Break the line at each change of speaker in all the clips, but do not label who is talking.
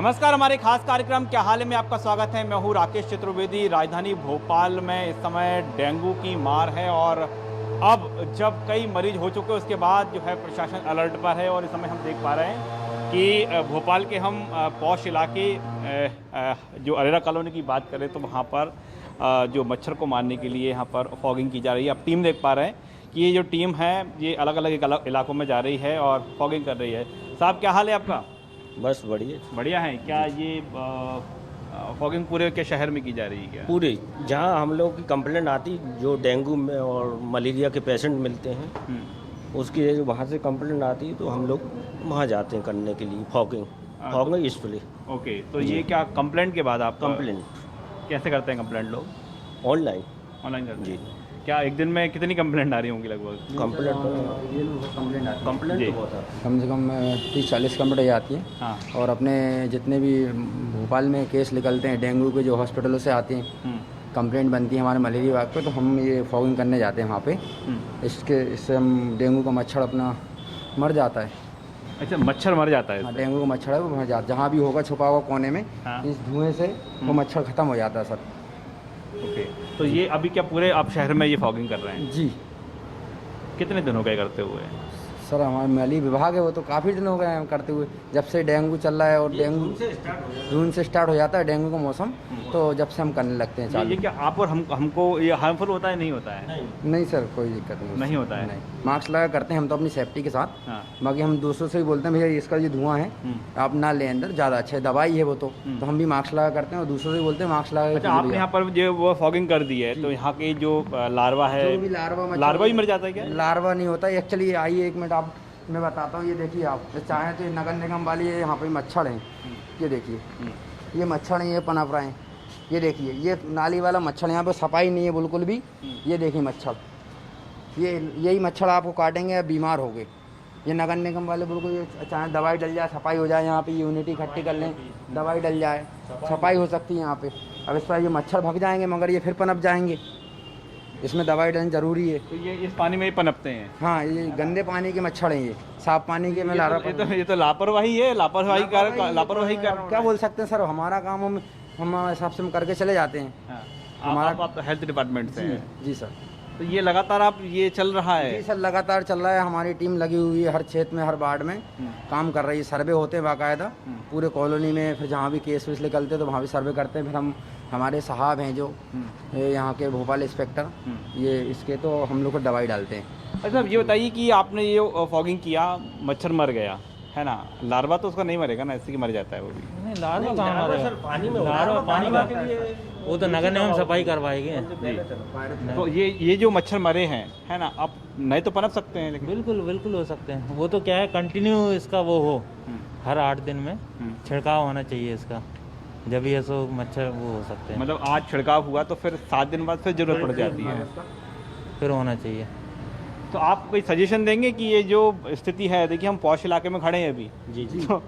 नमस्कार, हमारे खास कार्यक्रम क्या हाल है में आपका स्वागत है। मैं हूँ राकेश चतुर्वेदी। राजधानी भोपाल में इस समय डेंगू की मार है और अब जब कई मरीज हो चुके उसके बाद जो है प्रशासन अलर्ट पर है। और इस समय हम देख पा रहे हैं कि भोपाल के हम पॉश इलाके जो अरेरा कॉलोनी की बात करें तो वहाँ पर जो मच्छर को मारने के लिए यहाँ पर फॉगिंग की जा रही है। आप टीम देख पा रहे हैं कि ये जो टीम है ये अलग अलग इलाकों में जा रही है और फॉगिंग कर रही है। साहब, क्या हाल है आपका?
बस बढ़िया
बढ़िया है। क्या ये फॉगिंग पूरे के शहर में की जा रही है क्या?
पूरे जहाँ हम लोग की कंप्लेंट आती जो डेंगू में और मलेरिया के पेशेंट मिलते हैं उसकी वहाँ से कंप्लेंट आती तो हम लोग वहाँ जाते हैं करने के लिए फॉगिंग इसलिए।
ओके, तो ये क्या कंप्लेंट के बाद आप
कंप्लेंट
कैसे करते हैं कंप्लेंट लोग?
ऑनलाइन
करते
जी।
हैं। क्या एक दिन में कितनी कंप्लेंट आ रही होंगी लगभग?
कंप्लेंट तो बहुत है।
कम से कम 30-40 कंप्लेंट आती हैं।
हाँ।
और अपने जितने भी भोपाल में केस निकलते हैं डेंगू के जो हॉस्पिटलों से आते हैं कंप्लेंट बनती है हमारे मलेरिया विभाग पे, तो हम ये फॉगिंग करने जाते हैं वहाँ पे। इससे हम डेंगू का मच्छर अपना मर जाता है।
अच्छा, मच्छर मर जाता है
हाँ,
इससे?
डेंगू का मच्छर है वो मर जाता है जहाँ भी होगा छुपा हुआ कोने में।
हाँ।
इस धुएं से वो मच्छर ख़त्म हो जाता है सर।
ओके, तो ये अभी क्या पूरे आप शहर में ये फॉगिंग कर रहे हैं?
जी
कितने दिन हो गए करते हुए?
सर, हमारे मलेरिया विभाग है वो तो काफ़ी दिन हो गए हैं करते हुए, जब से डेंगू चल रहा है। और डेंगू जून से स्टार्ट हो जाता है डेंगू का मौसम, तो जब से हम करने लगते हैं चालू।
ये क्या आप और हमको ये हार्मफुल होता है नहीं होता है?
नहीं सर, कोई दिक्कत
नहीं होता है?
नहीं, मास्क लगा करते हैं हम तो अपनी सेफ्टी के साथ।
हाँ।
बाकी हम दूसरों से भी बोलते हैं भैया इसका जो धुआं है आप ना ले अंदर, ज़्यादा अच्छा है, दवाई है वो तो हम भी मास्क लगा करते हैं और दूसरों से भी बोलते हैं मास्क लगा।
अच्छा, आपने यहाँ पर जो वो फॉगिंग कर दी है तो यहाँ के जो लार्वा है,
जो भी
लार्वा भी मर जाता है क्या?
लार्वा नहीं होता एक्चुअली। आइए एक मिनट आप मैं बताता हूँ। ये देखिए आप चाहें तो ये नगर निगम वाली ये यहाँ पे मच्छर हैं। ये देखिए ये मच्छर हैं, ये पनप रहे हैं। ये देखिए ये नाली वाला मच्छर, यहाँ पे सफाई नहीं है बिल्कुल भी। ये देखिए मच्छर, ये यही मच्छर आपको काटेंगे या बीमार हो गए। ये नगर निगम वाले बिल्कुल, ये चाहे दवाई डल जाए, सफाई हो जाए, यहाँ पे यूनिटी इकट्ठी कर लें, दवाई डल जाए, सफाई हो सकती है यहाँ पे। अब इस पर ये मच्छर भग जाएंगे मगर ये फिर पनप जाएंगे, इसमें दवाई डालनी जरूरी है।
तो ये इस पानी में ही पनपते हैं?
हाँ, ये गंदे पानी के मच्छर हैं, ये साफ पानी के में ला रहा।
ये तो लापरवाही है। लापरवाही कर
क्या बोल सकते हैं सर, हमारा काम हम हिसाब से हम करके चले जाते हैं।
हमारा आप हेल्थ डिपार्टमेंट से हैं?
जी सर।
तो ये लगातार आप ये चल रहा है?
जी सर, लगातार चल रहा है। हमारी टीम लगी हुई है हर क्षेत्र में, हर वार्ड में काम कर रही है। सर्वे होते हैं बाकायदा पूरे कॉलोनी में, फिर जहाँ भी केस वेस निकलते हैं तो वहाँ भी सर्वे करते हैं। फिर हमारे साहब हैं जो यहाँ के भोपाल इंस्पेक्टर, ये इसके तो हम लोग को दवाई डालते हैं।
अच्छा, ये बताइए कि आपने ये फॉगिंग किया, मच्छर मर गया है ना, लार्वा तो उसका नहीं मरेगा ना, इससे कि मर जाता है वो भी?
नहीं, लार्वा कहाँ मरेगा?
पानी में
लार्वा पानी का वो तो नगर निगम सफाई करवाएंगे।
तो ये जो मच्छर मरे हैं है ना, अब नहीं तो पनप सकते हैं लेकिन?
बिल्कुल बिल्कुल हो सकते हैं। वो तो क्या है, कंटिन्यू इसका वो हो, हर 8 दिन में छिड़काव होना चाहिए इसका, जब ये सो मच्छर वो हो सकते हैं।
मतलब आज छिड़काव हुआ तो फिर 7 दिन बाद फिर जरूरत पड़ जाती है?
फिर होना चाहिए।
तो आप कोई सजेशन देंगे कि ये जो स्थिति है, देखिए हम पॉश इलाके में खड़े हैं अभी
जी जी।
तो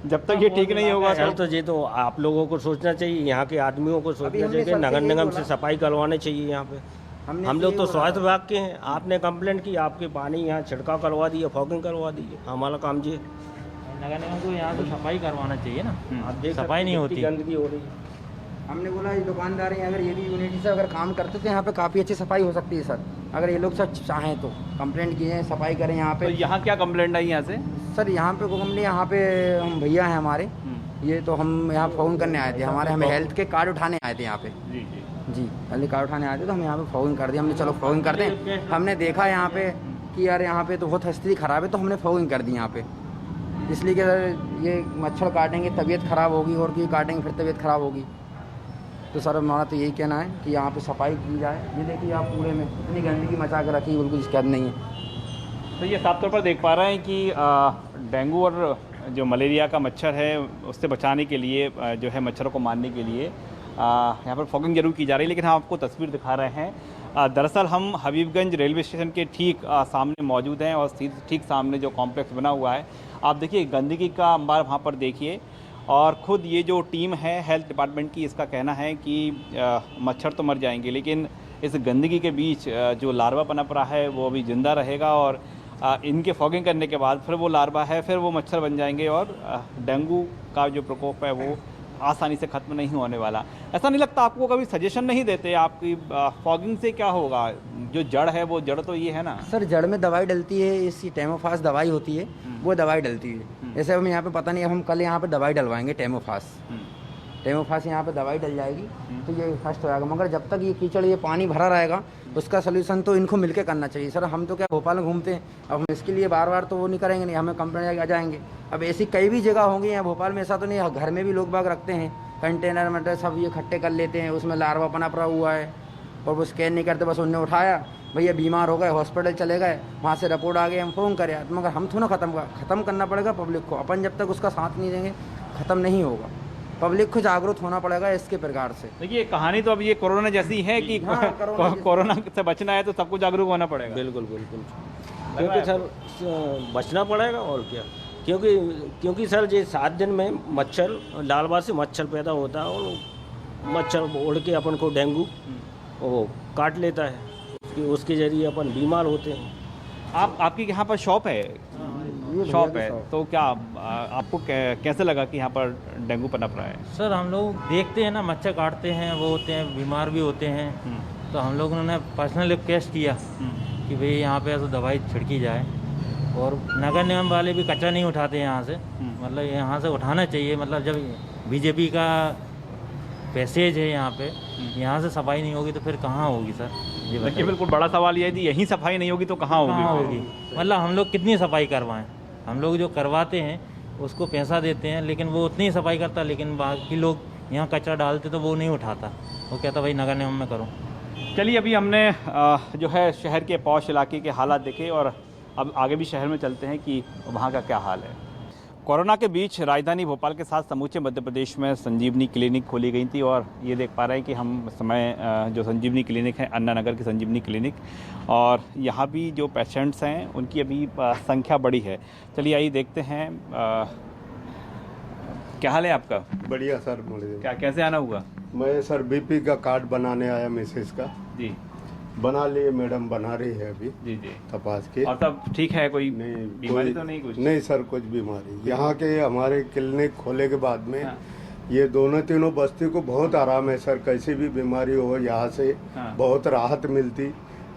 जब तक ये ठीक नहीं होगा
तो ये तो आप लोगों को सोचना चाहिए, यहाँ के आदमियों को सोचना चाहिए, नगर निगम से सफाई करवाने चाहिए यहाँ पे। हम लोग तो स्वास्थ्य विभाग के हैं, आपने कंप्लेंट की, आपके पानी यहाँ छिड़काव करवा दिए, फॉगिंग करवा दी, हमारा काम ये।
नगर निगम को यहाँ तो सफाई करवाना चाहिए ना,
आप देख
सफाई नहीं होती,
गंदगी हो रही है।
हमने बोला ये दुकानदार हैं, अगर ये भी यूनिटी से अगर काम करते तो यहाँ पे काफ़ी अच्छी सफाई हो सकती है सर, अगर ये लोग सर चाहें तो। कंप्लेंट किए हैं, सफाई करें यहाँ
तो
पे।
यहाँ क्या कंप्लेंट आई यहाँ से?
सर यहाँ पे कोई कंपनी, यहाँ पे हम भैया हैं हमारे, ये तो हम यहाँ फ़ोन करने आए थे, हमारे हमें हेल्थ के कार्ड उठाने आए थे यहाँ पे।
जी जी
जी, हेल्थ कार्ड उठाने आए थे तो हम यहाँ पे फ़ोन कर दिया। हमने चलो फ़ोन करते हैं। हमने देखा यहाँ पे कि यार यहाँ पे तो बहुत स्थिति ख़राब है, तो हमने फ़ोन कर दी यहाँ पे, इसलिए कि सर ये मच्छर काटेंगे तबीयत ख़राब होगी, और क्यों काटेंगे फिर तबीयत ख़राब होगी। तो सर हमारा तो यही कहना है कि यहाँ पे सफाई की जाए। ये देखिए आप पूरे में इतनी गंदगी मचा कर रखी है, बिल्कुल इसके नहीं है।
तो ये साफ तौर पर देख पा रहे हैं कि डेंगू और जो मलेरिया का मच्छर है उससे बचाने के लिए जो है मच्छरों को मारने के लिए यहाँ पर फॉगिंग जरूर की जा रही है। लेकिन हम आपको तस्वीर दिखा रहे हैं, दरअसल हम हबीबगंज रेलवे स्टेशन के ठीक सामने मौजूद हैं और ठीक सामने जो कॉम्प्लेक्स बना हुआ है, आप देखिए गंदगी का अंबार वहाँ पर देखिए। और ख़ुद ये जो टीम है हेल्थ डिपार्टमेंट की, इसका कहना है कि मच्छर तो मर जाएंगे लेकिन इस गंदगी के बीच जो लार्वा पनप रहा है वो अभी ज़िंदा रहेगा और इनके फॉगिंग करने के बाद फिर वो लार्वा है, फिर वो मच्छर बन जाएंगे और डेंगू का जो प्रकोप है वो आसानी से ख़त्म नहीं होने वाला। ऐसा नहीं लगता आपको, कभी सजेशन नहीं देते आपकी फॉगिंग से क्या होगा? जो जड़ है वो जड़ तो ये है ना
सर, जड़ में दवाई डलती है, इसकी टेमोफास दवाई होती है, वो दवाई डलती है। जैसे हम यहाँ पे पता नहीं, हम कल यहाँ पे दवाई डलवाएंगे टेमोफास यहाँ पे दवाई डल जाएगी तो ये फर्स्ट हो जाएगा। मगर जब तक ये कीचड़, ये पानी भरा रहेगा, उसका सोल्यूशन तो इनको मिलके करना चाहिए। सर हम तो क्या भोपाल में घूमते हैं, अब हम इसके लिए बार बार तो वो नहीं करेंगे, नहीं हमें कंप्लेंट आ जाएंगे। अब ऐसी कई भी जगह होंगी यहाँ भोपाल में, ऐसा तो नहीं, घर में भी लोग बाग रखते हैं कंटेनर में, सब ये इकट्ठे कर लेते हैं, उसमें लार्वा पनपा हुआ है और वो स्कैन नहीं करते, बस उन्होंने उठाया, भैया बीमार हो गए, हॉस्पिटल चले गए, वहाँ से रिपोर्ट आ गई, हम फ़ोन करें। मगर हम थोड़ा ख़त्म करना पड़ेगा पब्लिक को। अपन जब तक उसका साथ नहीं देंगे ख़त्म नहीं होगा। पब्लिक को जागरूक होना पड़ेगा इसके प्रकार से।
देखिए कहानी तो अब ये कोरोना जैसी है कि कोरोना से बचना है तो सबको जागरूक होना पड़ेगा।
बिल्कुल बिल्कुल, क्योंकि सर बचना पड़ेगा और क्या, क्योंकि सर ये 7 दिन में मच्छर, लार्वा से मच्छर पैदा होता है और मच्छर उड़ के अपन को डेंगू वो काट लेता है, उसके जरिए अपन बीमार होते हैं।
आपकी यहाँ पर शॉप है? शॉप है तो क्या आपको कैसे लगा कि यहाँ पर डेंगू पनप रहा है?
सर हम लोग देखते हैं ना, मच्छर काटते हैं, वो होते हैं, बीमार भी होते हैं, तो हम लोगों ने पर्सनल रिक्वेस्ट किया कि भाई यहाँ पे ऐसा दवाई छिड़की जाए। और नगर निगम वाले भी कचरा नहीं उठाते हैं यहाँ से, मतलब यहाँ से उठाना चाहिए। मतलब जब बीजेपी का पैसेज है यहाँ पे, यहाँ से सफाई नहीं होगी तो फिर कहाँ होगी सर? ये
देखिए बिल्कुल बड़ा सवाल ये है कि यहीं सफाई नहीं होगी तो कहाँ होगी?
मतलब हम लोग कितनी सफाई करवाएं? हम लोग जो करवाते हैं उसको पैसा देते हैं, लेकिन वो उतनी ही सफाई करता, लेकिन बाकी लोग यहाँ कचरा डालते तो वो नहीं उठाता, वो कहता भाई नगर निगम में करो।
चलिए अभी हमने जो है शहर के पौष इलाके के हालात देखे और अब आगे भी शहर में चलते हैं कि वहाँ का क्या हाल है। कोरोना के बीच राजधानी भोपाल के साथ समूचे मध्य प्रदेश में संजीवनी क्लिनिक खोली गई थी और ये देख पा रहे हैं कि हम इस समय जो संजीवनी क्लिनिक है अन्ना नगर की संजीवनी क्लिनिक, और यहाँ भी जो पेशेंट्स हैं उनकी अभी संख्या बड़ी है। चलिए आइए देखते हैं। क्या हाल है आपका?
बढ़िया सर।
क्या कैसे आना हुआ?
मैं सर बीपी का कार्ड बनाने आया मिसेस का।
जी
बना लिए, मैडम बना रही है अभी।
जी जी
तपास के।
और सब ठीक है? कोई
नहीं
बीमारी तो नहीं? कुछ
नहीं सर, कुछ बीमारी। यहाँ के हमारे क्लिनिक खोले के बाद में ये दोनों तीनों बस्ती को बहुत आराम है सर। कैसी भी बीमारी हो यहाँ से बहुत राहत मिलती,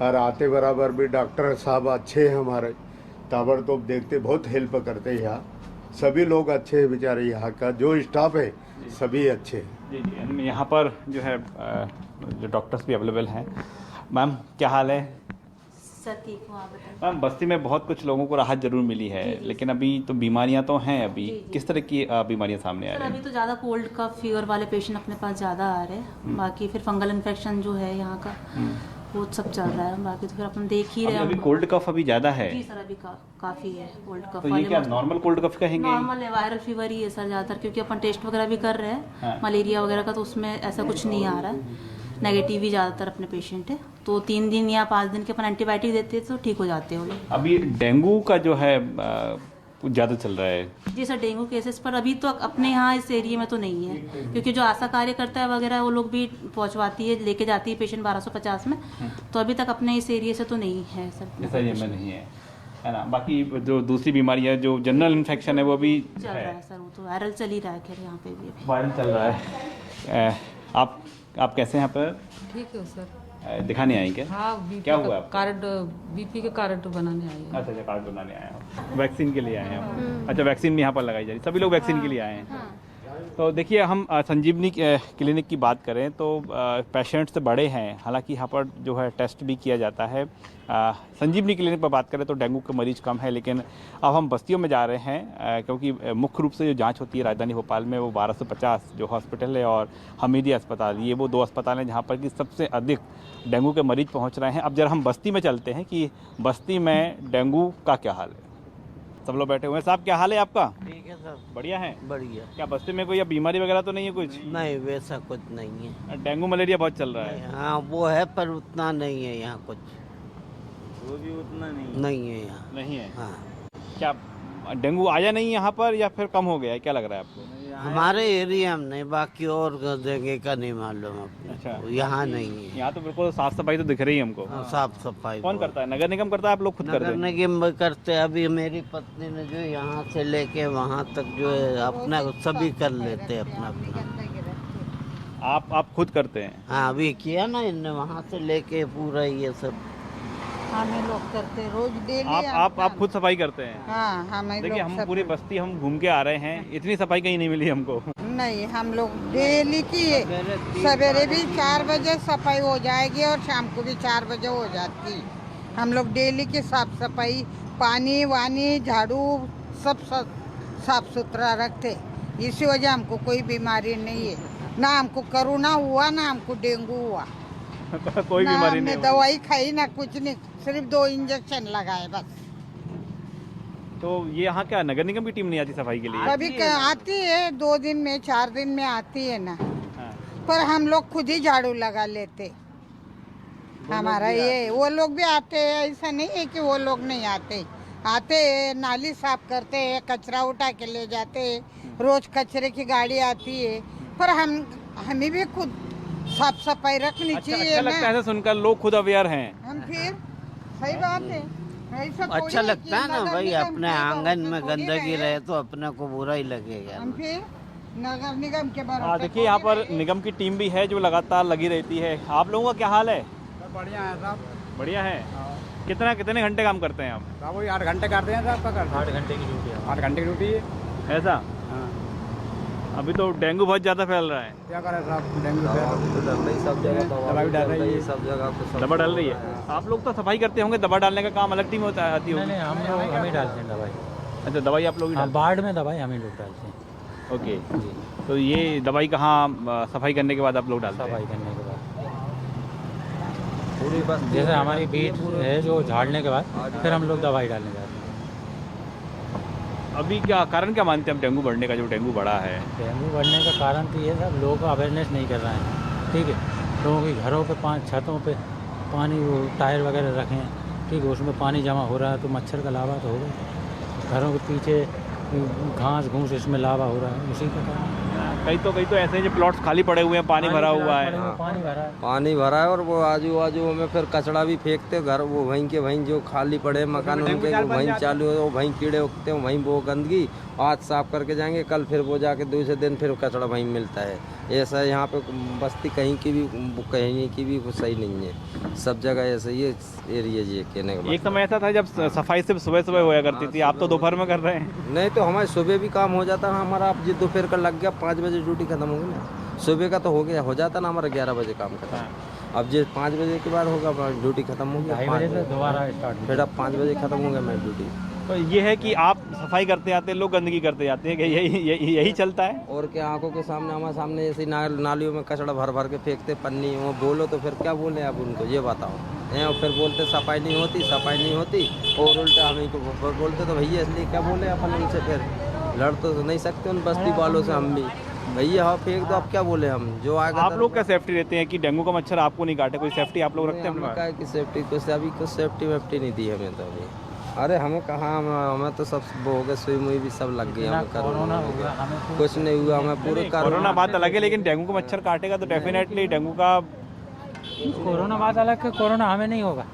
और आते बराबर भी डॉक्टर साहब अच्छे हैं हमारे, ताबड़तोब देखते, बहुत हेल्प करते हैं। यहाँ सभी लोग अच्छे हैं बेचारे, यहाँ का जो स्टाफ है सभी अच्छे हैं।
जी जी, यहाँ पर जो है जो डॉक्टर्स भी अवेलेबल हैं। मैम क्या हाल है?
सर ठीक हूँ, आप बताएं।
मैम बस्ती में बहुत कुछ लोगों को राहत जरूर मिली है, लेकिन अभी तो बीमारियां तो हैं। अभी किस तरह की बीमारियां सामने आ
सर
रही
अभी
हैं?
तो ज़्यादा कोल्ड कफ फीवर वाले पेशेंट अपने पास ज़्यादा आ रहे हैं। बाकी फिर फंगल इन्फेक्शन जो है यहाँ का वो सब चल रहा है। बाकी तो फिर अपन देख ही रहे हैं।
अभी कोल्ड कफ अभी ज्यादा है?
जी सर अभी काफ़ी है कोल्ड कफ।
तो ये क्या नॉर्मल कोल्ड कफ कहेंगे?
नॉर्मल है, वायरल फीवर ही है सर ज़्यादातर, क्योंकि अपन टेस्ट वगैरह भी कर रहे हैं मलेरिया वगैरह का, तो उसमें ऐसा कुछ नहीं आ रहा है। नेगेटिव ही ज़्यादातर अपने पेशेंट है, तो 3 दिन या 5 दिन के अपन एंटीबायोटिक देते हैं तो ठीक हो जाते हैं वो लोग।
अभी डेंगू का जो है कुछ ज़्यादा चल रहा है?
जी सर, डेंगू केसेस पर अभी तो अपने यहाँ इस एरिया में तो नहीं है, क्योंकि जो आशा कार्यकर्ता है वगैरह वो लोग भी पहुँचवाती है, लेके जाती है पेशेंट 1250 में, तो अभी तक अपने इस एरिया से तो नहीं है सर।
इस एरिया में नहीं है ना? बाकी जो दूसरी बीमारी है, जो जनरल इन्फेक्शन है, वो भी
चल रहा है सर, वो तो वायरल चल ही रहा है खैर यहाँ पे भी।
वायरल चल रहा है। आप कैसे हैं? यहाँ पर
ठीक है सर।
दिखाने आई क्या?
हाँ,
क्या हुआ आपको?
कार्ड बीपी के कार्ड बनाने आई है।
अच्छा, कार्ड बनाने आए हो, वैक्सीन के लिए आए हैं? अच्छा, वैक्सीन भी यहाँ पर लगाई जा रही, सभी लोग वैक्सीन के लिए आए हैं। तो देखिए हम संजीवनी क्लिनिक की बात करें तो पेशेंट्स बड़े हैं, हालांकि यहाँ पर जो है टेस्ट भी किया जाता है। संजीवनी क्लिनिक पर बात करें तो डेंगू के मरीज कम है, लेकिन अब हम बस्तियों में जा रहे हैं क्योंकि मुख्य रूप से जो जांच होती है राजधानी भोपाल में वो 1250 जो हॉस्पिटल है और हमीदिया अस्पताल, ये वो 2 अस्पताल हैं जहाँ पर कि सबसे अधिक डेंगू के मरीज पहुँच रहे हैं। अब जरा हम बस्ती में चलते हैं कि बस्ती में डेंगू का क्या हाल है। सब लोग बैठे हुए हैं। साहब क्या हाल है आपका?
ठीक है सर।
बढ़िया है?
बढ़िया।
क्या बस्ती में कोई अब बीमारी वगैरह तो नहीं है कुछ?
नहीं, वैसा कुछ नहीं है।
डेंगू मलेरिया बहुत चल रहा है?
हाँ वो है, पर उतना नहीं है यहाँ कुछ।
वो भी उतना नहीं
है यहाँ।
नहीं है?
हाँ।
क्या डेंगू आया नहीं यहाँ पर या फिर कम हो गया है, क्या लग रहा है आपको?
हमारे एरिया में नहीं, बाकी और जगह का नहीं मालूम अपने।
अच्छा।
यहाँ नहीं है।
यहाँ तो बिल्कुल साफ सफाई तो दिख रही है हमको।
हाँ, साफ सफाई
कौन करता है? नगर निगम करता है, आप लोग खुद करते
नगर
हैं?
निगम भी करते हैं। अभी मेरी पत्नी ने जो यहाँ से लेके वहाँ तक जो है अपना सभी कर लेते हैं अपना अपना।
आप खुद करते हैं?
हाँ, अभी किया ना इनने, वहाँ से लेके पूरा ये सब
हमें लोग करते रोज डेली।
आप खुद सफाई करते हैं?
हाँ, हमें
देखिए,
लोग
हम
सब
पूरी बस्ती हम घूम के आ रहे हैं, इतनी सफाई कहीं नहीं मिली हमको।
नहीं, हम लोग डेली किए। सवेरे भी 4 बजे सफाई हो जाएगी और शाम को भी 4 बजे हो जाती। हम लोग डेली की साफ सफाई, पानी वानी, झाड़ू सब साफ सुथरा रखते। इसी वजह हमको कोई बीमारी नहीं है। ना हमको कोरोना हुआ, ना हमको डेंगू हुआ,
कोई
ना
बीमारी
हमने
नहीं हुई।
दवाई खाई, ना कुछ नहीं, सिर्फ 2 इंजेक्शन लगाए बस।
तो ये यहाँ क्या नगर निगम की टीम नहीं आती सफाई के लिए?
कभी आती है, 2 दिन में 4 दिन में आती है ना,
हाँ।
पर हम लोग खुद ही झाड़ू लगा लेते। हमारा ये वो लोग भी आते हैं, ऐसा नहीं है कि वो लोग नहीं आते। आते हैं, नाली साफ करते हैं, कचरा उठा के ले जाते हैं। रोज कचरे की गाड़ी आती है, पर हमें भी खुद साफ सफाई रखनी चाहिए
अच्छा लगता है
ना।
ऐसा सुनकर, लोग खुद अवेयर हैं।
हम फिर सही बात है। ऐसा थोड़ी
अच्छा
है
लगता है
कि
ना
नगर
भाई,
निगम
अपने
के
आंगन
भरोसे
में
थोड़ी
गंदगी
रहे।
रहे तो अपने को बुरा ही लगेगा।
हम फिर नगर निगम के भरोसे
देखिए, यहाँ पर
थोड़ी रहे।
निगम की टीम भी है जो लगातार लगी रहती है। आप लोगों का क्या हाल है?
बढ़िया है साहब।
बढ़िया है। कितने घंटे काम करते हैं आप?
साहब वही 8 घंटे करते हैं साहब। पकड़
8 घंटे की ड्यूटी है।
8 घंटे की ड्यूटी है।
ऐसा?
हाँ,
अभी तो डेंगू बहुत ज्यादा फैल रहा है।
क्या करें साहब, डेंगू दवाई डाल रही है सब जगह।
दवा डाल रही है? आप लोग तो सफाई करते होंगे, दवा डालने का काम अलग टीम होता है, आती होगी?
नहीं, हम ही डालते हैं दवाई।
अच्छा, दवाई आप लोग ही
हाँ,
डालते
बाढ़ में दवाई हम ही लोग डालते हैं।
हैं? ओके। तो ये दवाई कहाँ सफाई करने के बाद आप लोग डालते हैं?
सफाई करने के बाद जैसे हमारी बीट है जो झाड़ने के बाद फिर हम लोग दवाई डालने जाते हैं।
अभी क्या कारण क्या मानते हैं हम डेंगू बढ़ने का, जो डेंगू बढ़ा है?
डेंगू बढ़ने का कारण तो ये सब लोग अवेयरनेस नहीं कर रहे हैं। ठीक है, लोगों की घरों पे छतों पे पानी वो टायर वगैरह रखे हैं, ठीक है, उसमें पानी जमा हो रहा है तो मच्छर का लावा तो होगा। घरों के पीछे घास घूस इसमें लावा हो रहा है, उसी का कारण।
कई तो ऐसे हैं जो प्लॉट्स खाली पड़े हुए हैं, पानी भरा हुआ है।
पानी भरा है
और वो आजू बाजू में फिर कचरा भी फेंकते घर, वो वहीं के वहीं जो खाली पड़े मकान उनके वहीं चालू है, वो वहीं कीड़े उगते हैं, वहीं वो गंदगी आज साफ करके जाएंगे, कल फिर वो जाके दूसरे दिन फिर कचरा वहीं मिलता है। ऐसा यहाँ पे बस्ती कहीं की भी सही नहीं है, सब जगह ऐसे ही एरिया जी कहने का।
एक समय ऐसा था जब सफाई सिर्फ सुबह होया करती थी, आप तो दोपहर में कर रहे हैं।
नहीं तो हमारे सुबह भी काम हो जाता है हमारा। अब जो दोपहर का लग गया 5 बजे ड्यूटी खत्म होगी ना, सुबह का तो हो जाता ना हमारा 11 बजे काम खत्म। अब जो 5 बजे के बाद होगा ड्यूटी खत्म हो गया, 5 बजे
दोबारा स्टार्ट।
फिर अब 5 बजे खत्म हो गया मेरी ड्यूटी।
तो ये है कि आप सफाई करते जाते हैं, लोग गंदगी करते जाते हैं, कि यही चलता है।
और क्या आंखों के सामने हमारे सामने ऐसी नालियों में कचड़ा भर भर के फेंकते, पन्नी वो बोलो तो फिर क्या बोले आप उनको, ये बताओ। और फिर बोलते सफाई नहीं होती और उल्टा हमें को बोलते, तो भैया इसलिए क्या बोले अपन उनसे, फिर लड़ तो नहीं सकते उन बस्ती वालों से हम भी। भैया हाँ फेंक दो, अब क्या बोले हम, जो आएगा।
आप लोग क्या सेफ्टी रहते हैं कि डेंगू का मच्छर आपको नहीं काटे? कोई सेफ्टी आप लोग रखते हैं अपने पास?
की सेफ्टी कुछ अभी कुछ सेफ्टी वेफ्टी नहीं दी हमें तो अभी। अरे हमें कहाँ, हमें तो सब वो हो गए, सुई मुई भी सब लग गई हमें। कोरोना हो गया, कुछ नहीं हुआ हमें पूरे।
कोरोना बात अलग है, लेकिन डेंगू का मच्छर काटेगा तो डेफिनेटली डेंगू का।
कोरोना बात अलग है, कोरोना हमें नहीं होगा।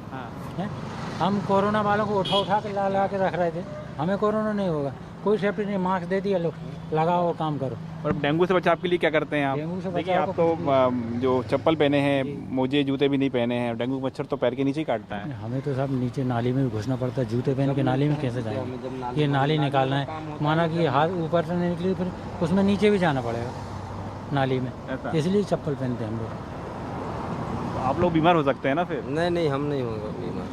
हैं? हम कोरोना वालों को उठा के ला के रख रहे थे, हमें कोरोना नहीं होगा। कोई सेफ्टी नहीं, मास्क दे दिया, लोग लगाओ काम करो।
और डेंगू से बचाव के लिए क्या करते हैं आप?
डेंगू से
देखिए,
बचाव
आप तो जो चप्पल पहने हैं, मोजे जूते भी नहीं पहने हैं, डेंगू मच्छर तो पैर के नीचे ही काटता है।
हमें तो सब नीचे नाली में भी घुसना पड़ता है, जूते पहन के नाली में कैसे जाएंगे? ये नाली निकालना है, माना कि हाथ ऊपर से नहीं निकली, फिर उसमें नीचे भी जाना पड़ेगा नाली में, इसलिए चप्पल पहनते हैं हम लोग।
आप लोग बीमार हो सकते हैं ना फिर?
नहीं हम नहीं होंगे बीमार।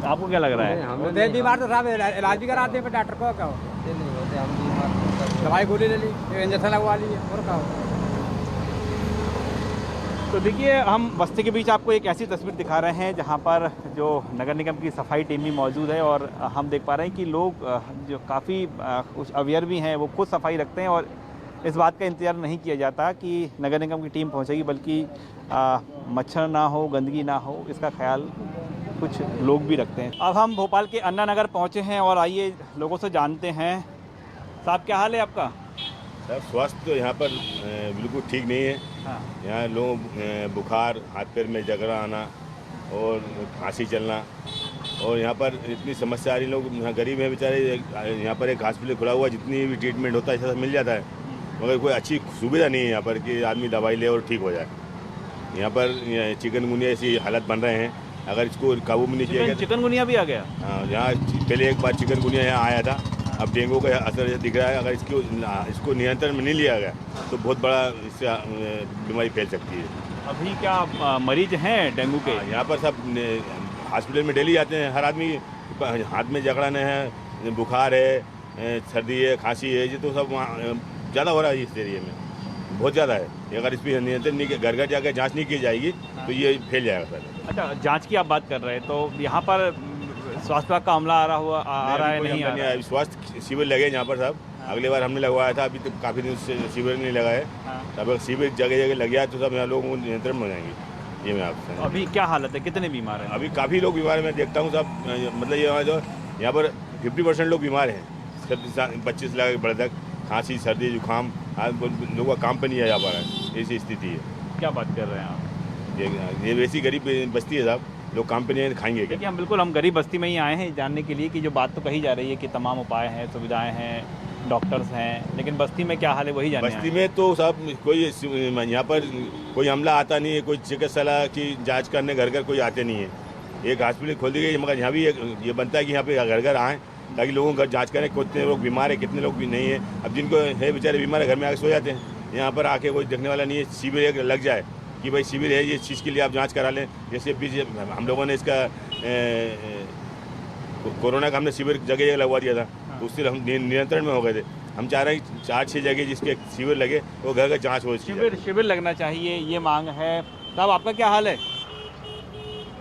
आपको क्या लग रहा है?
बीमार तो साहब इलाज भी कराते हैं, डॉक्टर को क्या
नहीं होते हम बीमार,
दवाई गोली ले ली, इंजेक्शन लगवा ली और क्या।
तो देखिए, हम बस्ती के बीच आपको एक ऐसी तस्वीर दिखा रहे हैं जहां पर जो नगर निगम की सफाई टीम भी मौजूद है, और हम देख पा रहे हैं कि लोग जो काफ़ी कुछ अवेयर भी हैं, वो खुद सफाई रखते हैं और इस बात का इंतज़ार नहीं किया जाता कि नगर निगम की टीम पहुंचेगी, बल्कि मच्छर ना हो, गंदगी ना हो, इसका ख्याल कुछ लोग भी रखते हैं। अब हम भोपाल के अन्ना नगर पहुँचे हैं और आइए लोगों से जानते हैं। साहब, क्या हाल है आपका?
सर स्वास्थ्य तो यहाँ पर बिल्कुल ठीक नहीं है।
हाँ।
यहाँ लोग बुखार, हाथ पैर में जकड़ा आना और खांसी चलना, और यहाँ पर इतनी समस्या आ रही। लोग यहाँ गरीब हैं बेचारे, यहाँ पर एक हॉस्पिटल खुला हुआ, जितनी भी ट्रीटमेंट होता है ऐसा मिल जाता है, मगर कोई अच्छी सुविधा नहीं है यहाँ पर कि आदमी दवाई ले और ठीक हो जाए। यहाँ पर चिकनगुनिया ऐसी हालत बन रहे हैं, अगर इसको काबू में नहीं किया गया।
चिकनगुनिया भी आ गया?
हाँ, यहाँ पहले एक बार चिकनगुनिया यहाँ आया था, अब डेंगू का असर जैसे दिख रहा है। अगर इसको नियंत्रण में नहीं लिया गया तो बहुत बड़ा इससे बीमारी फैल सकती है।
अभी क्या मरीज हैं डेंगू के?
यहाँ पर सब हॉस्पिटल में डेली आते हैं, हर आदमी हाथ में जकड़ाने हैं, बुखार है, सर्दी है, खांसी है, ये तो सब ज़्यादा हो रहा है इस एरिया में, बहुत ज़्यादा है। अगर इस पर नियंत्रण नहीं, घर घर जाकर जांच नहीं की जाएगी तो ये फैल जाएगा सर।
अच्छा, जांच की आप बात कर रहे हैं, तो यहाँ पर स्वास्थ्य विभाग का अमला आ रहा है नहीं आ रहा है?
स्वास्थ्य शिविर लगे यहाँ पर सब, अगली बार हमने लगवाया था, अभी तो काफ़ी दिन से शिविर नहीं लगा है। अब शिविर जगह जगह लग गया तो सब यहाँ लोगों को नियंत्रण में हो जाएंगे। ये मैं आपसे
अभी क्या हालत है, कितने बीमार हैं?
अभी काफ़ी लोग बीमार हैं, मैं देखता हूँ सब, मतलब ये जो यहाँ पर 50% लोग बीमार हैं, सब 25 लाख बढ़ तक, खांसी, सर्दी, जुकाम, लोगों का काम पे नहीं आ जा पा रहा है, ऐसी स्थिति है।
क्या बात कर रहे हैं आप?
ये वैसी गरीब बस्ती है साहब, लोग काम पे नहीं खाएंगे क्या?
देखिए, हम गरीब बस्ती में ही आए हैं जानने के लिए कि जो बात तो कही जा रही है कि तमाम उपाय हैं, सुविधाएं हैं, डॉक्टर्स हैं, लेकिन बस्ती में क्या हाल है वही जानने
बस्ती में तो साहब कोई यहाँ पर कोई अमला आता नहीं है, कोई चिकित्सालय की जांच करने घर घर कोई आते नहीं है। एक हॉस्पिटल खोल दी गई, मगर यहाँ भी ये बनता है कि यहाँ पे घर घर आएँ ताकि लोगों को जांच करें कितने लोग बीमार है, कितने लोग भी नहीं है। अब जिनको है बेचारे बीमार है, घर में आके सो जाते हैं, यहाँ पर आके कोई देखने वाला नहीं है। शिविर एक लग जाए कि भाई शिविर है, ये चीज़ के लिए आप जांच करा लें। जैसे पीछे हम लोगों ने इसका कोरोना का हमने शिविर जगह जगह लगवा दिया था, तो उससे हम नियंत्रण में हो गए थे। हम चाह रहे हैं 4-6 जगह जिसके शिविर लगे वो घर घर जाँच हो।
शिविर लगना चाहिए, ये मांग है। साहब, आपका क्या हाल है?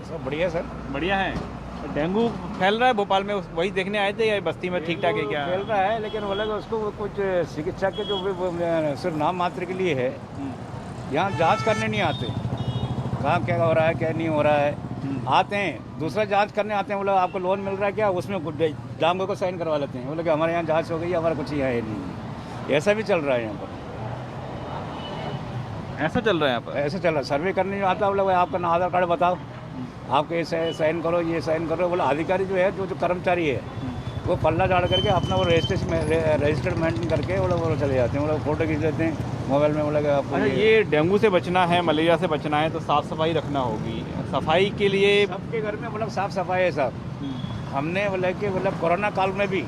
सब बढ़िया सर। बढ़िया है।
डेंगू फैल रहा है भोपाल में, वही देखने आए थे या बस्ती में ठीक ठाक है क्या?
फैल रहा है, लेकिन वो लगा उसको कुछ चिकित्सा के जो सिर्फ नाम मात्र के लिए है, यहाँ जांच करने नहीं आते कहाँ क्या हो रहा है क्या नहीं हो रहा है। आते हैं दूसरा जांच करने आते हैं, बोला आपको लोन मिल रहा है क्या, उसमें डांगों को साइन करवा लेते हैं, बोले कि हमारे यहाँ जांच हो गई, हमारा कुछ यहाँ है नहीं। ऐसा भी चल रहा है यहाँ पर,
ऐसा चल रहा है यहाँ पर,
ऐसा चल रहा है। सर्वे करने नहीं आता, बोला आपका आधार कार्ड बताओ, आपके साइन करो, ये साइन करो। बोला अधिकारी जो है जो कर्मचारी है वो पल्ला झाड़ करके अपना वो रजिस्टर्ड मेंटेन करके वो चले जाते हैं, वो फोटो खींच लेते हैं मोबाइल में। बोला आपको
ये डेंगू से बचना है, मलेरिया से बचना है तो साफ़ सफाई रखना होगी। सफाई के लिए
सबके घर में मतलब साफ़ सफाई है साहब। हमने बोला कि मतलब कोरोना काल में भी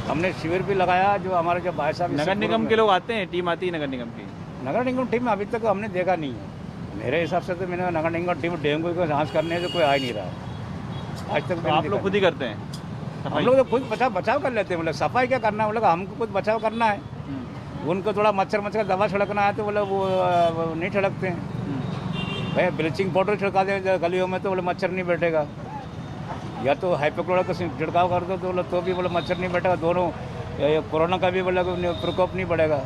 हमने शिविर भी लगाया, जो हमारे जो भाई साहब
नगर निगम के लोग आते हैं, टीम आती है नगर निगम की।
नगर निगम टीम अभी तक हमने देखा नहीं है, मेरे हिसाब से तो मैंने नगर निगम टीम डेंगू को जांच करने से कोई आ ही नहीं रहा आज तक।
आप लोग खुद ही करते हैं?
हम लोग तो खुद बचाव कर लेते हैं, मतलब सफाई क्या करना है, मतलब हमको खुद बचाव करना है। उनको थोड़ा मच्छर दवा छिड़कना है तो बोले वो नहीं छिड़कते हैं। भाई ब्लीचिंग पाउडर छिड़का दे गलियों में तो बोले मच्छर नहीं बैठेगा, या तो हाइपोक्लोराइड का छिड़काव कर दो तो भी बोले मच्छर नहीं बैठेगा। दोनों कोरोना का भी बोले प्रकोप नहीं बढ़ेगा,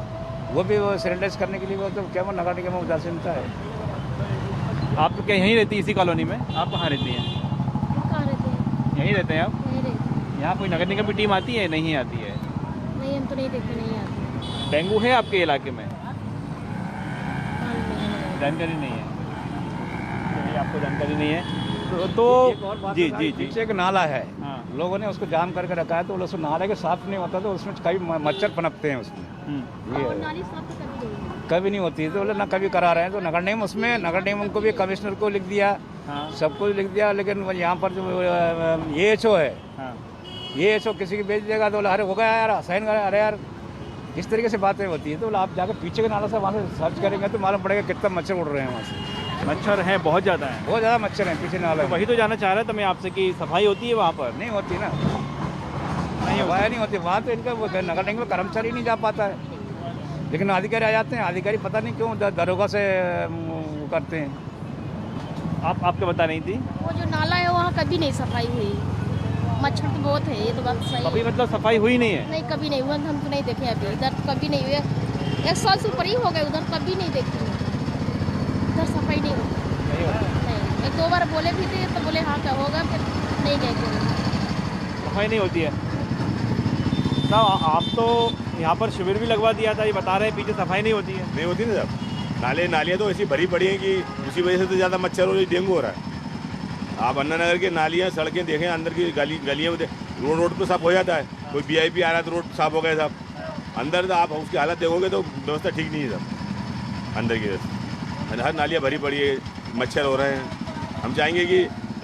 वो भी वो सैनिटाइज करने के लिए वो तो क्या वो नगर निगम में उदासीनता है।
आप क्या यहीं रहती है इसी कॉलोनी में? आप कहाँ रहती हैं? यहीं रहते हैं आप? यहाँ कोई नगर निगम की टीम आती है? नहीं आती है?
नहीं, हम तो नहीं देखते, नहीं आती।
डेंगू है आपके इलाके में? जानकारी नहीं है, आपको जानकारी नहीं है तो जी जी जी।
पीछे एक नाला है, लोगों ने उसको जाम करके रखा है, तो उसको नाले के साफ नहीं होता तो उसमें कई मच्छर पनपते हैं उसमें। कभी नहीं होती तो बोले ना कभी करा रहे हैं, तो नगर निगम उसमें नगर निगम को भी कमिश्नर को लिख दिया, सबको लिख दिया, लेकिन यहाँ पर जो AHO है, AHO किसी की बेच देगा तो बोला अरे हो गया यार साइन करा, अरे यार इस तरीके से बातें होती है। तो आप जाकर पीछे के नाला से वहाँ से सर्च करेंगे तो मालूम पड़ेगा कितना मच्छर उड़ रहे हैं वहाँ से।
मच्छर हैं, बहुत ज़्यादा हैं,
बहुत ज़्यादा मच्छर हैं पीछे नाला।
तो वही तो जानना चाह रहा था मैं आपसे कि सफाई होती है वहाँ पर?
नहीं होती ना, नहीं होती वहाँ तो इनका नगर निगम में कर्मचारी नहीं जा पाता है, लेकिन अधिकारी आ जाते हैं। अधिकारी पता नहीं क्यों दरोगा से करते हैं।
आपको बता नहीं थी?
वो जो नाला है वहाँ कभी नहीं सफाई हुई, मच्छर तो बहुत है, ये तो बात सही है।
कभी मतलब सफाई हुई नहीं है?
नहीं, कभी नहीं हुआ, हम तो नहीं देखे अभी इधर, कभी नहीं हुआ। 1 साल से ऊपर ही हो गए, उधर कभी नहीं देखी, इधर सफाई नहीं होती। नहीं, 1-2 बार बोले भी थे तो बोले हाँ क्या होगा, फिर नहीं गए।
सफाई नहीं होती है। साहब आप तो यहाँ पर शिविर भी लगवा दिया था, ये बता रहे हैं पीछे सफाई नहीं होती है।
नहीं होती ना साहब, नालियाँ तो ऐसी भरी पड़ी हैं कि उसी वजह से तो ज़्यादा मच्छर और डेंगू हो रहा है। आप अन्ना नगर की नालियाँ सड़कें देखें, अंदर की गलियाँ में रोड पर साफ हो जाता है, कोई VIP आ रहा है तो रोड साफ हो गया साहब। अंदर तो आप उसकी हालत देखोगे तो व्यवस्था ठीक नहीं है साहब, अंदर की व्यवस्था, हर नालियाँ भरी पड़ी है, मच्छर हो रहे हैं। हम चाहेंगे कि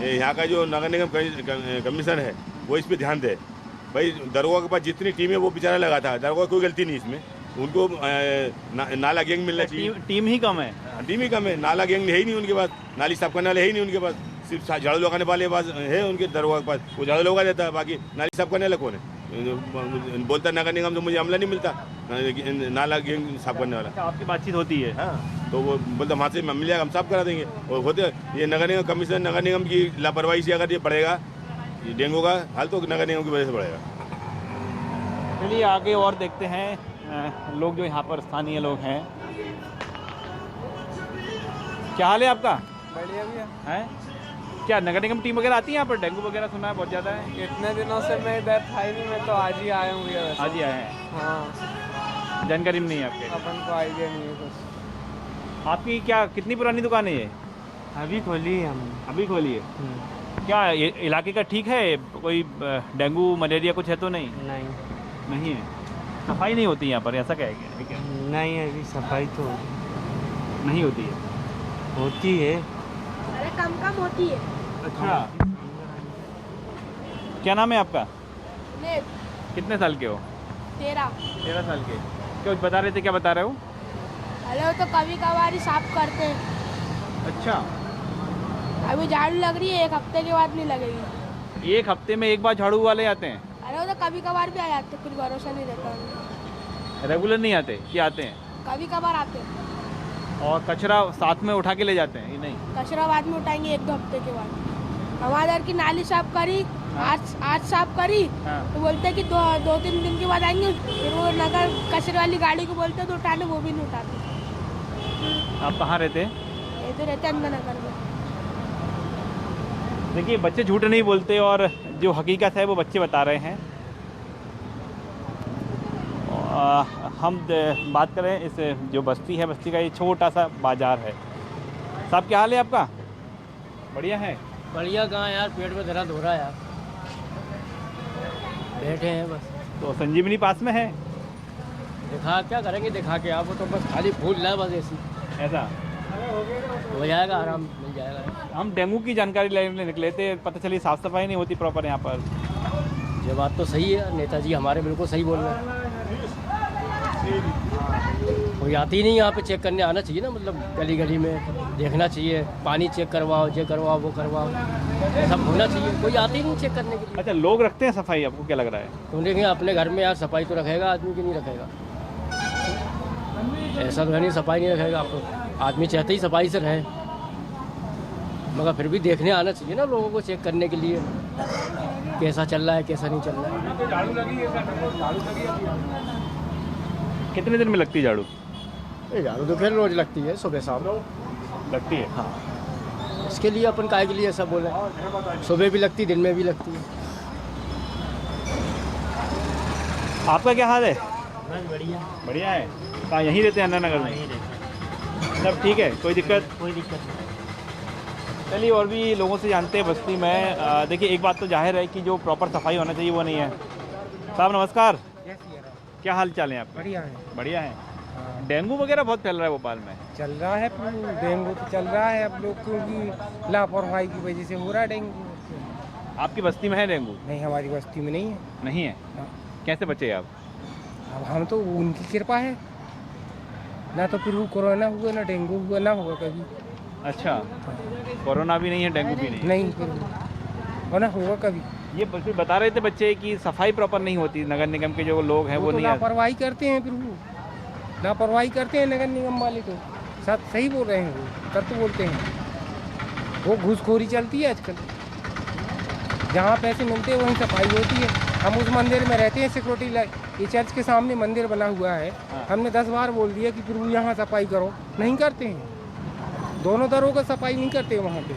यहाँ का जो नगर निगम कमीशन है वो इस पर ध्यान दे। भाई दरोगा के पास जितनी टीम है वो बेचारा लगा था, दरोगा कोई गलती नहीं इसमें, उनको नाला गैंग मिलना चाहिए।
टीम ही कम है,
टीम ही कम है, नाला गैंग है ही नहीं उनके पास, नाली साफ करने वाले है ही नहीं उनके पास, सिर्फ झाड़ू लगाने वाले पास है उनके दरोगा के पास, वो झाड़ू लगा देता है, बाकी नाली साफ करने वाला कौन है? बोलता नगर निगम तो मुझे अमला नहीं मिलता, नाला गैंग साफ करने वाला।
आपकी बातचीत होती है?
हाँ, तो वो बोलता वहाँ से मिल जाएगा, हम साफ करा देंगे। और होते ये नगर निगम कमीशन, नगर निगम की लापरवाही से अगर ये बढ़ेगा, ये डेंगू का हाल तो नगर निगम की वजह से बढ़ेगा।
चलिए आगे और देखते हैं लोग जो यहाँ पर स्थानीय लोग हैं। क्या हाल है आपका?
बढ़िया भैया।
हैं? क्या नगर निगम टीम वगैरह आती है यहाँ पर? डेंगू वगैरह सुना है बहुत ज़्यादा है।
इतने दिनों से मैं इधर था ही नहीं, मैं तो आज ही आया हूँ भैया।
आज ही आए हैं?
हाँ।
जानकारी में नहीं है आपके?
अपन को आइडिया नहीं है कुछ।
आपकी क्या कितनी पुरानी दुकान है ये?
अभी खोली है हम।
अभी खोली है? क्या इलाके का ठीक है? कोई डेंगू मलेरिया कुछ है तो नहीं? नहीं है। सफाई नहीं होती यहाँ पर, ऐसा क्या है? ठीक है,
नहीं अभी सफाई तो
नहीं होती है।
होती है,
अरे कम कम होती है।
अच्छा, क्या नाम है आपका? कितने साल के हो?
13
साल के। क्या बता रहे थे, क्या बता रहे हो?
अरे वो तो कभी कभार ही साफ करते हैं।
अच्छा,
अभी झाड़ू लग रही है, 1 हफ्ते के बाद नहीं लगेगी।
1 हफ्ते में एक बार झाड़ू वाले आते हैं?
अरे वो तो कभी कभार भी आ जाते, कुछ भरोसा नहीं रहता उन्हें।
रेगुलर नहीं आते कि आते हैं?
कभी कभार आते हैं।
और कचरा साथ में उठा के ले जाते हैं? ये नहीं,
कचरा बाद में उठाएंगे 1-2 हफ्ते के बाद। हमारे इधर की नाली साफ करी, आज साफ करी, तो बोलते हैं कि 2-3 दिन के बाद आएंगे। फिर वो नगर कचरे वाली गाड़ी को बोलते हैं तो उठाने, वो भी नहीं उठाते।
आप कहाँ रहते हैं?
ये तो रहते अंदर नगर में।
देखिए बच्चे झूठ नहीं बोलते और जो हकीकत है वो बच्चे बता रहे हैं। हम बात करें इस जो बस्ती है, बस्ती का ये छोटा सा बाजार है। साहब क्या हाल है आपका? बढ़िया है?
बढ़िया कहाँ यार, पेट में दर्द हो रहा है यार, बैठे हैं बस।
तो संजीवनी पास में है?
दिखा क्या करेंगे, दिखा के आप, वो तो बस खाली फूल रहा है बस ऐसी।
ऐसा
हो जाएगा, आराम मिल जाएगा।
हम डेंगू की जानकारी लेने निकले थे, पता चली साफ़ सफाई नहीं होती प्रॉपर यहाँ पर।
ये बात तो सही है, नेताजी हमारे बिल्कुल सही बोल रहे हैं। कोई आती ही नहीं यहाँ पे, चेक करने आना चाहिए ना, मतलब गली गली में देखना चाहिए, पानी चेक करवाओ, ये करवाओ, वो करवाओ, सब होना चाहिए। कोई आती ही नहीं चेक करने के लिए।
अच्छा, लोग रखते हैं सफाई, आपको क्या लग रहा है?
तो देखिए अपने घर में यार सफाई तो रखेगा आदमी की नहीं रखेगा, ऐसा तो है नहीं सफाई नहीं रखेगा। आपको आदमी चाहते ही सफाई से रहे, मगर फिर भी देखने आना चाहिए ना लोगों को, चेक करने के लिए कैसा चल रहा है, कैसा नहीं चल रहा है।
कितने दिन में लगती है झाड़ू?
झाड़ू तो फिर रोज लगती है, सुबह शाम
लगती है।
हाँ, इसके लिए अपन काहे के लिए ऐसा बोले, सुबह भी लगती, दिन में भी लगती है।
आपका क्या हाल है?
बढ़िया।
बढ़िया है। कहाँ यहीं रहते हैं अन्ना नगर में? सब ठीक है, कोई दिक्कत?
कोई दिक्कत नहीं।
चलिए और भी लोगों से जानते हैं बस्ती में। देखिए एक बात तो जाहिर है कि जो प्रॉपर सफाई होना चाहिए वो नहीं है। साहब नमस्कार, क्या हाल चाल है आपके?
बढ़िया है।
बढ़िया है। डेंगू वगैरह बहुत फैल रहा है भोपाल में।
चल रहा है, डेंगू तो चल रहा है, अब लोग की लापरवाही की वजह से हो रहा है डेंगू।
आपकी बस्ती में है डेंगू?
नहीं, हमारी बस्ती में नहीं है।
नहीं है? कैसे बचे आप?
अब हम तो उनकी कृपा है ना, तो फिर वो कोरोना हुआ ना डेंगू हुआ ना होगा कभी।
अच्छा, कोरोना भी नहीं है, डेंगू भी नहीं?
नहीं, फिर वो ना होगा कभी।
ये फिर बता रहे थे बच्चे कि सफाई प्रॉपर नहीं होती, नगर निगम के जो लोग हैं वो नहीं
लापरवाही करते हैं, फिर वो लापरवाही करते हैं नगर निगम वाले। तो सही बोल रहे हैं, वो सत्य बोलते हैं। वो घूसखोरी चलती है आजकल, जहाँ पैसे मिलते हैं वहीं सफाई होती है। हम उस मंदिर में रहते हैं, सिक्योरिटी ये चर्च के सामने मंदिर बना हुआ है। हमने 10 बार बोल दिया कि फिर वो यहाँ सफाई करो, नहीं करते हैं। दोनों दरों का सफाई नहीं करते वहाँ पे।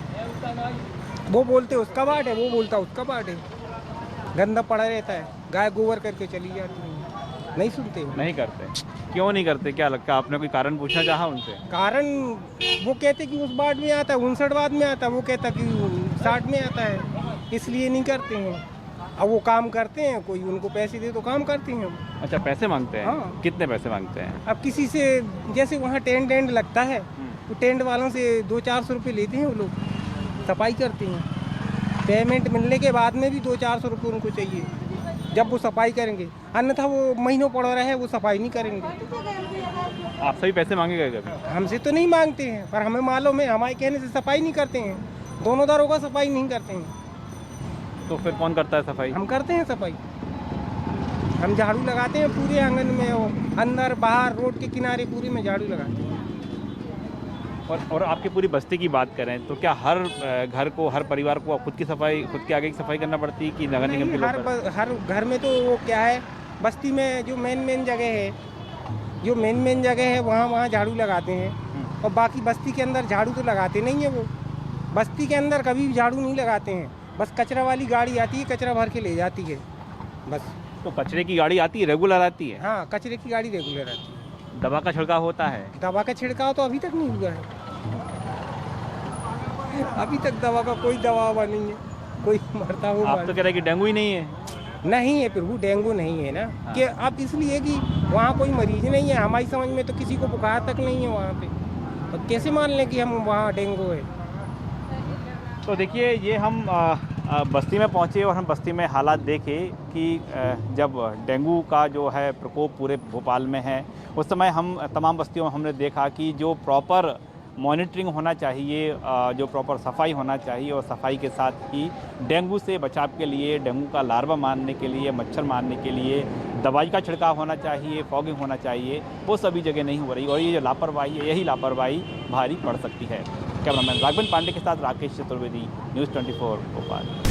वो बोलते उसका बाट है, वो बोलता उसका बाट है। गंदा पड़ा रहता है, गाय गोबर करके चली जाती है। नहीं सुनते हैं।
नहीं करते? क्यों नहीं करते? क्या लगता है, आपने कोई कारण पूछना चाहा उनसे?
कारण वो कहते कि उस वार्ड में आता है, 59 वार्ड में आता है, वो कहता कि 60 में आता है, इसलिए नहीं करते हैं। अब वो काम करते हैं, कोई उनको पैसे दे तो काम करते हैं।
अच्छा, पैसे मांगते हैं?
हाँ।
कितने पैसे मांगते हैं?
अब किसी से, जैसे वहाँ टेंट लगता है, तो टेंट वालों से 200-400 रुपये लेते हैं वो लोग, सफाई करते हैं। पेमेंट मिलने के बाद में भी 200-400 रुपये उनको चाहिए जब वो सफाई करेंगे, अन्यथा वो महीनों पड़ा रहे वो सफाई नहीं करेंगे।
आपसे भी पैसे मांगे गए कभी?
हमसे तो नहीं मांगते हैं, पर हमें मालूम है, हमारे कहने से सफाई नहीं करते हैं। दोनों दारोगा सफाई नहीं करते हैं।
तो फिर कौन करता है सफाई?
हम करते हैं सफाई। हम झाड़ू लगाते हैं पूरे आंगन में, अंदर बाहर रोड के किनारे पूरे में झाड़ू लगाते हैं।
और आपकी पूरी बस्ती की बात करें तो क्या हर घर को, हर परिवार को खुद की सफाई, खुद के आगे की सफाई करना पड़ती है कि नगर निगम के लोग?
हर घर में तो वो क्या है, बस्ती में जो मेन जगह है, जो मेन जगह है वहाँ झाड़ू लगाते हैं। और बाकी बस्ती के अंदर झाड़ू तो लगाते नहीं है वो। बस्ती के अंदर कभी भी झाड़ू नहीं लगाते हैं। बस कचरा वाली गाड़ी आती है, कचरा भर के ले जाती है बस।
तो कचरे की गाड़ी आती है, रेगुलर आती है?
हाँ, कचरे की गाड़ी रेगुलर आती है।
दवा का छिड़काव होता है?
दवा का छिड़काव तो अभी तक नहीं हुआ है। अभी तक दवा का कोई दवा नहीं है, कोई मरता हुआ।
आप तो कह रहे हैं कि डेंगू ही नहीं है?
नहीं है प्रभु, डेंगू नहीं है ना। कि अब इसलिए कि वहाँ कोई मरीज नहीं है, हमारी समझ में तो किसी को बुखार तक नहीं है वहाँ पे, तो कैसे मान लें कि हम वहाँ डेंगू है।
तो देखिए, ये हम बस्ती में पहुँचे और हम बस्ती में हालात देखे कि जब डेंगू का जो है प्रकोप पूरे भोपाल में है, उस समय हम तमाम बस्तियों में हमने देखा कि जो प्रॉपर मॉनिटरिंग होना चाहिए, जो प्रॉपर सफाई होना चाहिए, और सफाई के साथ ही डेंगू से बचाव के लिए, डेंगू का लार्वा मारने के लिए, मच्छर मारने के लिए दवाई का छिड़काव होना चाहिए, फॉगिंग होना चाहिए, वो सभी जगह नहीं हो रही। और ये जो लापरवाही है, यही लापरवाही भारी पड़ सकती है। कैमरामैन राघवेंद्र पांडे के साथ राकेश चतुर्वेदी, न्यूज़ 24 भोपाल।